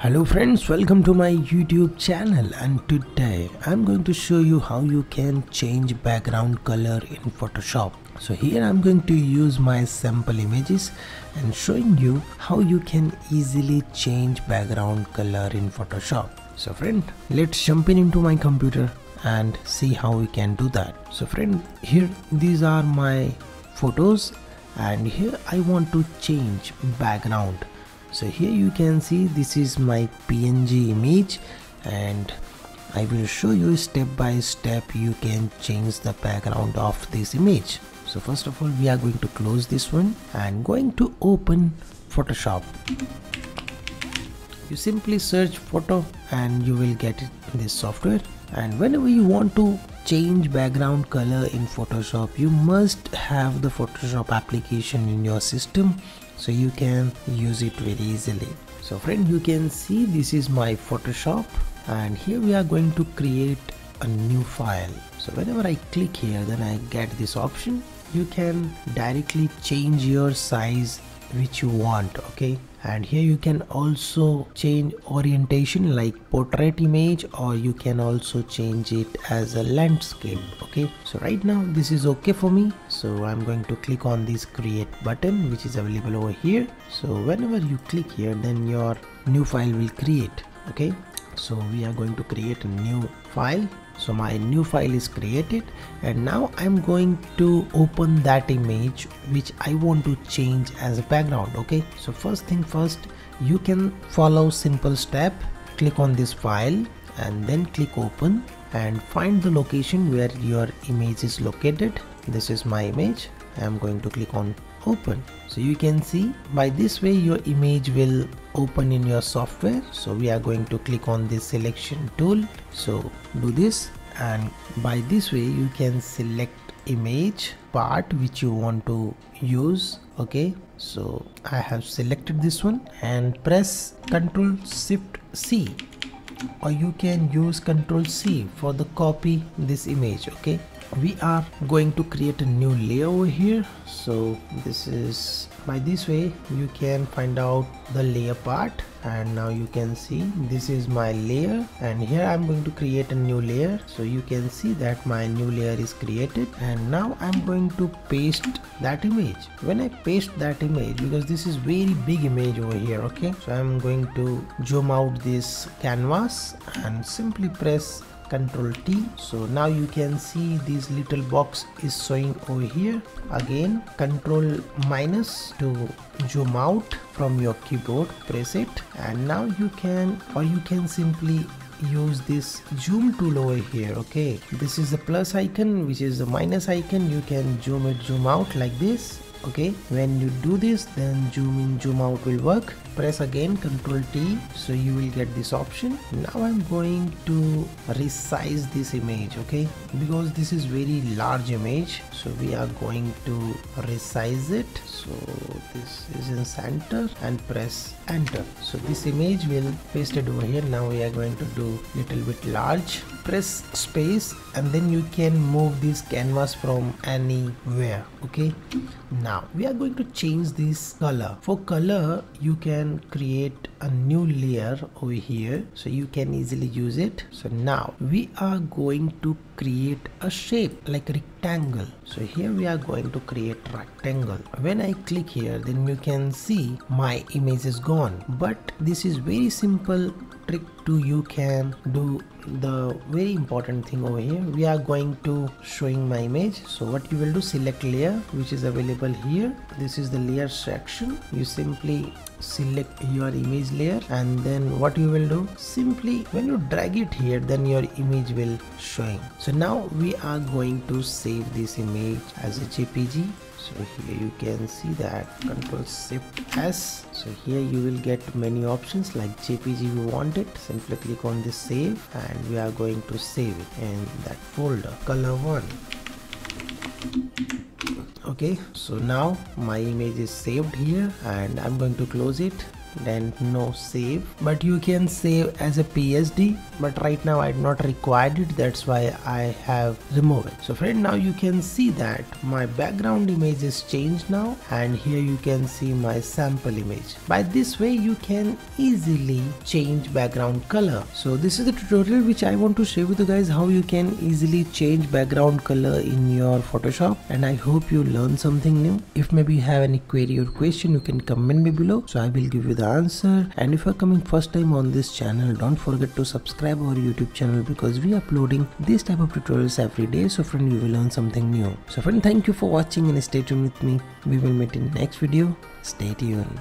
Hello friends, welcome to my YouTube channel, and today I'm going to show you how you can change background color in Photoshop. So here I'm going to use my sample images and showing you how you can easily change background color in Photoshop. So friend, let's jump into my computer and see how we can do that. So friend, here these are my photos and here I want to change background. So here you can see this is my PNG image and I will show you step by step you can change the background of this image. So first of all we are going to close this one and going to open Photoshop. You simply search photo and you will get it in this software, and whenever you want to change background color in Photoshop you must have the Photoshop application in your system so you can use it very easily. So friend, you can see this is my Photoshop and here we are going to create a new file. So whenever I click here then I get this option. You can directly change your size which you want, okay, and here you can also change orientation like portrait image, or you can also change it as a landscape. Okay, so right now this is okay for me, so I'm going to click on this create button which is available over here. So whenever you click here then your new file will create. Okay, so we are going to create a new file. So my new file is created and now I'm going to open that image which I want to change as a background. Okay, so first thing first, you can follow simple step. Click on this file and then click open and find the location where your image is located. This is my image. I am going to click on open. So you can see by this way your image will open in your software. So we are going to click on this selection tool. So do this and by this way you can select image part which you want to use. Okay, so I have selected this one and press Ctrl Shift C, or you can use Ctrl C for the copy this image. Okay, we are going to create a new layer over here. So this is by this way you can find out the layer part, and now you can see this is my layer and here I'm going to create a new layer. So you can see that my new layer is created and now I'm going to paste that image. When I paste that image, because this is very big image over here, okay, so I'm going to zoom out this canvas and simply press Ctrl T. So now you can see this little box is showing over here. Again Ctrl minus to zoom out from your keyboard, press it, and now you can, or you can simply use this zoom tool over here. Okay, this is the plus icon, which is the minus icon. You can zoom it, zoom out like this. Okay, when you do this then zoom in, zoom out will work. Press again Ctrl T, so you will get this option. Now I'm going to resize this image, okay, because this is very large image, so we are going to resize it. So this is in center and press enter. So this image will paste it over here. Now we are going to do little bit large. Press space and then you can move this canvas from anywhere. Okay, now we are going to change this color. For color you can create a new layer over here, so you can easily use it. So now we are going to create a shape like a rectangle. So here we are going to create rectangle. When I click here then you can see my image is gone, but this is very simple trick to you can do the very important thing over here. We are going to showing my image. So what you will do, select layer which is available here. This is the layer section. You simply select your image layer and then what you will do, simply when you drag it here then your image will showing. So now we are going to save this image as a JPG. So here you can see that Ctrl Shift S. So here you will get many options like JPG you want it. Simply click on this save and we are going to save it in that folder, color 1. Okay, so now my image is saved here and I'm going to close it. then no save, but you can save as a PSD, but right now I do not required it, that's why I have removed it. So friend, now you can see that my background image is changed now, and here you can see my sample image. By this way you can easily change background color. So this is the tutorial which I want to share with you guys, how you can easily change background color in your Photoshop, and I hope you learned something new. If maybe you have any query or question, you can comment me below, so I will give you the answer. And if you're coming first time on this channel, don't forget to subscribe our YouTube channel, because we are uploading this type of tutorials every day. So friend, you will learn something new. So friend, thank you for watching and stay tuned with me. We will meet in next video. Stay tuned.